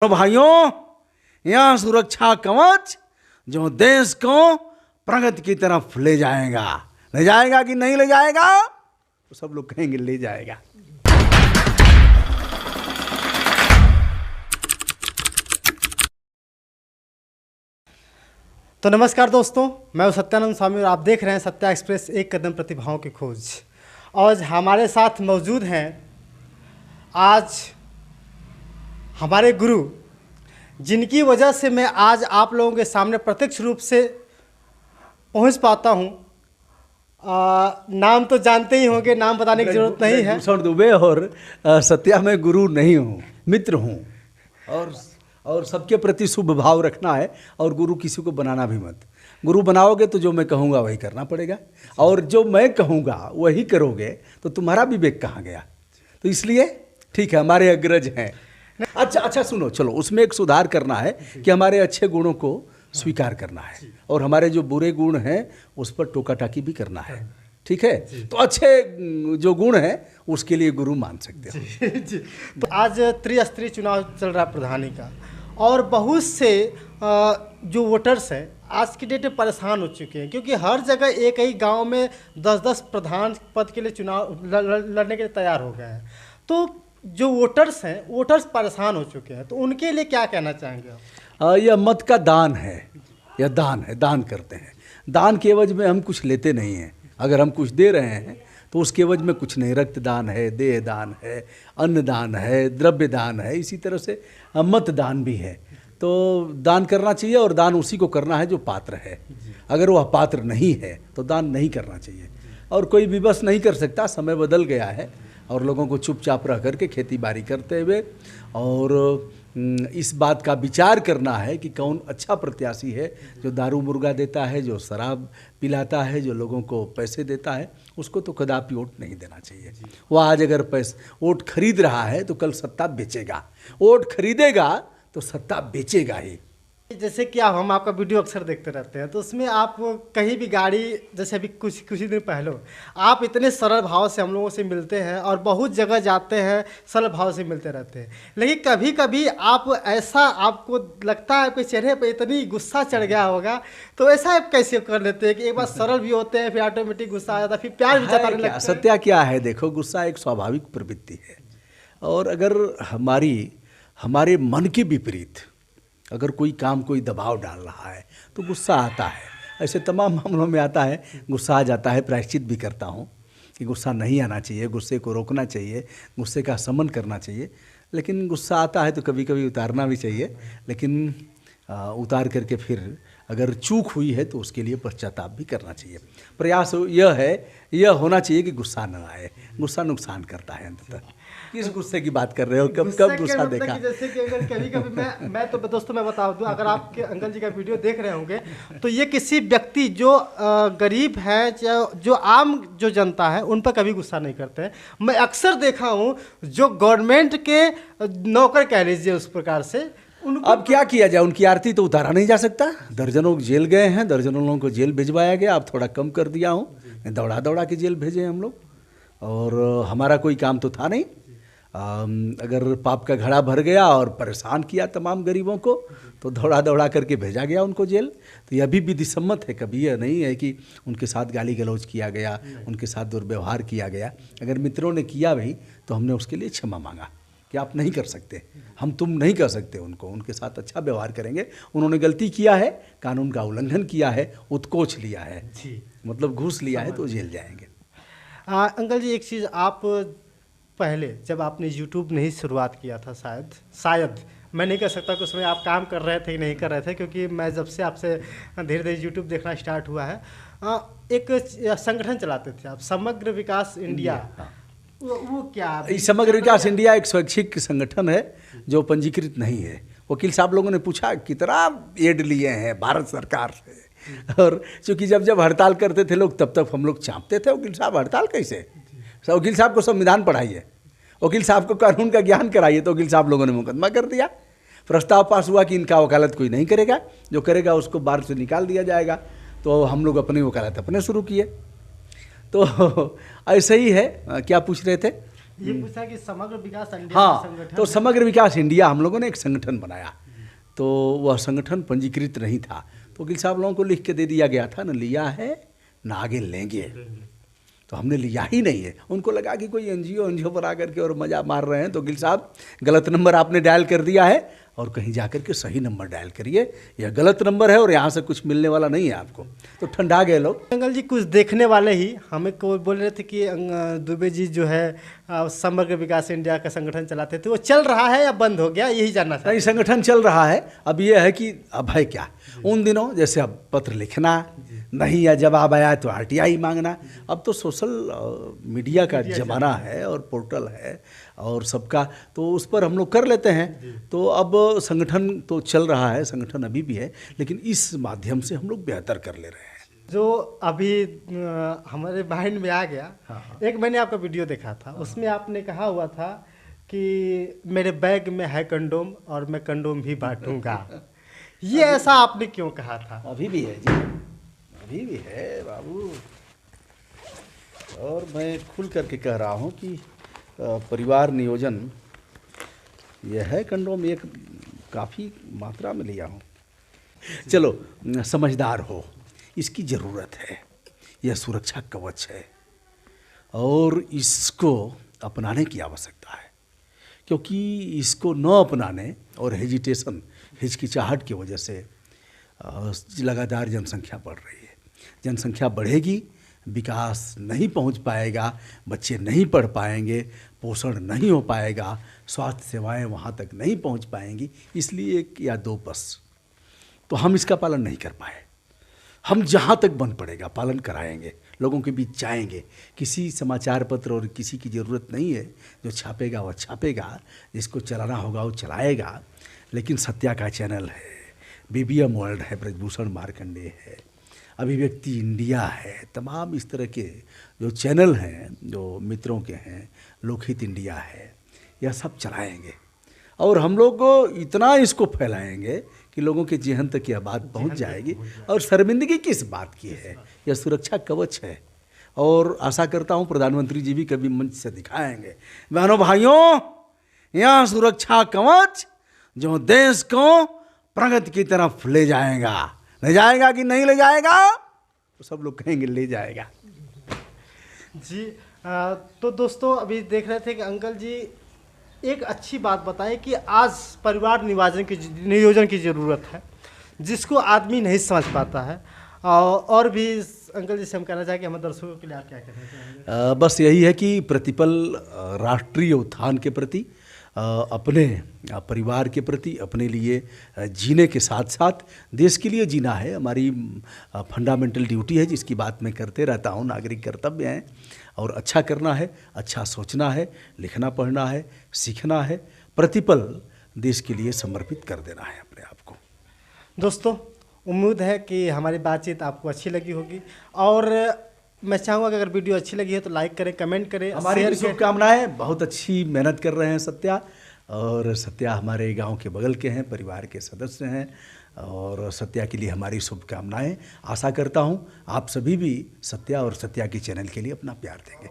तो भाइयों, यह सुरक्षा कवच जो देश को प्रगति की तरफ ले जाएगा कि नहीं ले जाएगा? तो सब लोग कहेंगे ले जाएगा। तो नमस्कार दोस्तों, मैं हूं सत्यानंद स्वामी और आप देख रहे हैं सत्या एक्सप्रेस, एक कदम प्रतिभाओं की खोज। आज हमारे साथ मौजूद हैं आज हमारे गुरु, जिनकी वजह से मैं आज आप लोगों के सामने प्रत्यक्ष रूप से पहुंच पाता हूं। नाम तो जानते ही होंगे, नाम बताने की जरूरत नहीं है। भूषण दुबे और सत्या में गुरु नहीं हूँ, मित्र हूँ। और सबके प्रति शुभ भाव रखना है। और गुरु किसी को बनाना भी मत। गुरु बनाओगे तो जो मैं कहूँगा वही करना पड़ेगा, और जो मैं कहूँगा वही करोगे तो तुम्हारा विवेक कहाँ गया? तो इसलिए ठीक है, हमारे अग्रज हैं। अच्छा सुनो, चलो उसमें एक सुधार करना है कि हमारे अच्छे गुणों को स्वीकार करना है और हमारे जो बुरे गुण हैं उस पर टोका टाकी भी करना है। ठीक है, तो अच्छे जो गुण हैं उसके लिए गुरु मान सकते हो। जी। तो आज त्रिस्तरीय चुनाव चल रहा है प्रधानी का, और बहुत से जो वोटर्स हैं आज की डेट में परेशान हो चुके हैं, क्योंकि हर जगह एक ही गांव में 10-10 प्रधान पद के लिए चुनाव लड़ने के लिए तैयार हो गए हैं। तो जो वोटर्स हैं, वोटर्स परेशान हो चुके हैं, तो उनके लिए क्या कहना चाहेंगे आप? यह मत का दान है, यह दान है, दान करते हैं। दान के एवज में हम कुछ लेते नहीं हैं। अगर हम कुछ दे रहे हैं तो उसके एवज में कुछ नहीं। रक्तदान है, देह दान है, अन्न दान है, द्रव्य दान है, इसी तरह से मत दान भी है। तो दान करना चाहिए, और दान उसी को करना है जो पात्र है। अगर वह पात्र नहीं है तो दान नहीं करना चाहिए। और कोई विवश नहीं कर सकता, समय बदल गया है और लोगों को चुपचाप रह करके खेती बाड़ी करते हुए और इस बात का विचार करना है कि कौन अच्छा प्रत्याशी है, जो दारू मुर्गा देता है, जो शराब पिलाता है, जो लोगों को पैसे देता है, उसको तो कदापि वोट नहीं देना चाहिए। वह आज अगर वोट खरीद रहा है तो कल सत्ता बेचेगा। वोट खरीदेगा तो सत्ता बेचेगा ही। जैसे कि हम आपका वीडियो अक्सर देखते रहते हैं, तो उसमें आप कहीं भी गाड़ी, जैसे अभी कुछ ही दिन पहले आप इतने सरल भाव से हम लोगों से मिलते हैं और बहुत जगह जाते हैं, सरल भाव से मिलते रहते हैं। लेकिन कभी कभी आप ऐसा, आपको लगता है आपके चेहरे पर इतनी गुस्सा चढ़ गया होगा, तो ऐसा आप कैसे कर लेते हैं कि एक बार सरल भी होते हैं, फिर ऑटोमेटिक गुस्सा आ जाता है, फिर प्यार भी जताने लगता है? सत्या क्या है, देखो, गुस्सा एक स्वाभाविक प्रवृत्ति है। और अगर हमारे मन के विपरीत अगर कोई काम, कोई दबाव डाल रहा है तो गुस्सा आता है। ऐसे तमाम मामलों में आता है, गुस्सा आ जाता है। प्रायश्चित भी करता हूँ कि गुस्सा नहीं आना चाहिए, गुस्से को रोकना चाहिए, गुस्से का शमन करना चाहिए। लेकिन गुस्सा आता है तो कभी कभी उतारना भी चाहिए। लेकिन उतार करके फिर अगर चूक हुई है तो उसके लिए पश्चाताप भी करना चाहिए। प्रयास यह होना चाहिए कि गुस्सा न आए। गुस्सा नुकसान करता है अंततः। किस गुस्से की बात कर रहे हो? कब गुस्सा देखा? जैसे कि अगर कभी मैं तो दोस्तों मैं बता दूं, अगर आपके अंकल जी का वीडियो देख रहे होंगे तो ये किसी व्यक्ति जो गरीब है, जो आम जो जनता है, उन पर कभी गुस्सा नहीं करते हैं। मैं अक्सर देखा हूं जो गवर्नमेंट के नौकर कह लीजिए, उस प्रकार से अब क्या किया जाए? उनकी आरती तो उतारा नहीं जा सकता। दर्जनों जेल गए हैं, दर्जनों लोगों को जेल भिजवाया गया। अब थोड़ा कम कर दिया हूँ, दौड़ा के जेल भेजे हम लोग। और हमारा कोई काम तो था नहीं। अगर पाप का घड़ा भर गया और परेशान किया तमाम गरीबों को, तो दौड़ा करके भेजा गया उनको जेल। तो यह भी विधि सम्मत है। कभी यह नहीं है कि उनके साथ गाली गलौज किया गया, उनके साथ दुर्व्यवहार किया गया। अगर मित्रों ने किया भी तो हमने उसके लिए क्षमा मांगा कि आप नहीं कर सकते, तुम नहीं कर सकते उनको, उनके साथ अच्छा व्यवहार करेंगे। उन्होंने गलती किया है, कानून का उल्लंघन किया है, उत्कोच लिया है, मतलब घूस लिया है, तो जेल जाएंगे। अंकल जी, एक चीज़, आप पहले जब आपने YouTube नहीं शुरुआत किया था, शायद मैं नहीं कह सकता कि उसमें आप काम कर रहे थे कि नहीं कर रहे थे, क्योंकि मैं जब से आपसे धीरे धीरे YouTube देखना स्टार्ट हुआ है, एक संगठन चलाते थे आप, समग्र विकास इंडिया। वो क्या? समग्र विकास इंडिया एक स्वैच्छिक संगठन है जो पंजीकृत नहीं है। वकील साहब लोगों ने पूछा कितना एड लिए हैं भारत सरकार से, और चूँकि जब हड़ताल करते थे लोग, तब तक हम लोग चाँपते थे वकील साहब हड़ताल कैसे? वकील साहब को संविधान पढ़ाइए, वकील साहब को कानून का ज्ञान कराइए। तो वकील साहब लोगों ने मुकदमा कर दिया। प्रस्ताव पास हुआ कि इनका वकालत कोई नहीं करेगा, जो करेगा उसको बार से निकाल दिया जाएगा। तो हम लोग अपनी वकालत अपने शुरू किए। तो ऐसे ही है। क्या पूछ रहे थे? ये पूछा कि समग्र विकास इंडिया हाँ, संगठन तो समग्र विकास इंडिया हम लोगों ने एक संगठन बनाया, तो वह संगठन पंजीकृत नहीं था, तो वकील साहब लोगों को लिख के दे दिया गया था, न लिया है न आगे लेंगे, तो हमने लिया ही नहीं है। उनको लगा कि कोई एनजीओ पर आकर के और मजा मार रहे हैं, तो वकील साहब गलत नंबर आपने डायल कर दिया है, और कहीं जाकर के सही नंबर डायल करिए, यह गलत नंबर है और यहाँ से कुछ मिलने वाला नहीं है आपको। तो ठंडा गए लोग। अंकल जी कुछ देखने वाले ही हमें को बोल रहे थे कि दुबे जी जो है समग्र विकास इंडिया का संगठन चलाते थे, वो चल रहा है या बंद हो गया, यही जानना था। नहीं, संगठन चल रहा है। अब ये है कि अब है क्या, उन दिनों जैसे अब पत्र लिखना नहीं या जवाब आया तो आरटीआई मांगना, अब तो सोशल मीडिया का ज़माना है और पोर्टल है और सबका, तो उस पर हम लोग कर लेते हैं। तो अब संगठन तो चल रहा है, संगठन अभी भी है, लेकिन इस माध्यम से हम लोग बेहतर कर ले रहे हैं। जो अभी हमारे माइंड में आ गया, एक मैंने आपका वीडियो देखा था, उसमें आपने कहा हुआ था कि मेरे बैग में है कंडोम और मैं कंडोम भी बांटूंगा। ये ऐसा आपने क्यों कहा था? अभी भी है जी, अभी भी है बाबू, और मैं खुल करके कह रहा हूँ कि परिवार नियोजन यह है कंडोम, एक काफ़ी मात्रा में लिया हूँ। चलो, समझदार हो, इसकी ज़रूरत है, यह सुरक्षा कवच है और इसको अपनाने की आवश्यकता है, क्योंकि इसको न अपनाने और हेजिटेशन, हिचकिचाहट की वजह से लगातार जनसंख्या बढ़ रही है। जनसंख्या बढ़ेगी, विकास नहीं पहुंच पाएगा, बच्चे नहीं पढ़ पाएंगे, पोषण नहीं हो पाएगा, स्वास्थ्य सेवाएं वहां तक नहीं पहुंच पाएंगी, इसलिए 1 या 2 बस। तो हम इसका पालन नहीं कर पाए। हम जहां तक बन पड़ेगा पालन कराएंगे, लोगों के बीच जाएंगे। किसी समाचार पत्र और किसी की ज़रूरत नहीं है, जो छापेगा वह छापेगा, जिसको चलाना होगा वो चलाएगा। लेकिन सत्या का चैनल है, BBM वर्ल्ड है, ब्रजभूषण मार्कंडेय है, अभिव्यक्ति इंडिया है, तमाम इस तरह के जो चैनल हैं जो मित्रों के हैं, लोकहित इंडिया है, यह सब चलाएंगे और हम लोग इतना इसको फैलाएंगे कि लोगों के जेहन तक यह बात पहुंच जाएगी। और शर्मिंदगी किस बात की है, यह सुरक्षा कवच है। और आशा करता हूं प्रधानमंत्री जी भी कभी मंच से दिखाएंगे, बहनों भाइयों, यह सुरक्षा कवच जो देश को प्रगति की तरफ ले जाएगा कि नहीं ले जाएगा, तो सब लोग कहेंगे ले जाएगा जी। तो दोस्तों अभी देख रहे थे कि अंकल जी एक अच्छी बात बताएं कि आज परिवार नियोजन की ज़रूरत है, जिसको आदमी नहीं समझ पाता है। और भी अंकल जी से हम कहना चाहेंगे, हमारे दर्शकों के लिए आप क्या कहना चाहेंगे? बस यही है कि प्रतिपल राष्ट्रीय उत्थान के प्रति, अपने परिवार के प्रति, अपने लिए जीने के साथ साथ देश के लिए जीना है, हमारी फंडामेंटल ड्यूटी है, जिसकी बात मैं करते रहता हूँ। नागरिक कर्तव्य हैं और अच्छा करना है, अच्छा सोचना है, लिखना पढ़ना है, सीखना है, प्रतिपल देश के लिए समर्पित कर देना है अपने आप को। दोस्तों उम्मीद है कि हमारी बातचीत आपको अच्छी लगी होगी, और मैं चाहूँगा कि अगर वीडियो अच्छी लगी है तो लाइक करें, कमेंट करें, हमारी शुभकामनाएं। बहुत अच्छी मेहनत कर रहे हैं सत्या, और सत्या हमारे गांव के बगल के हैं, परिवार के सदस्य हैं, और सत्या के लिए हमारी शुभकामनाएं। आशा करता हूं आप सभी भी सत्या और सत्या के चैनल के लिए अपना प्यार देंगे।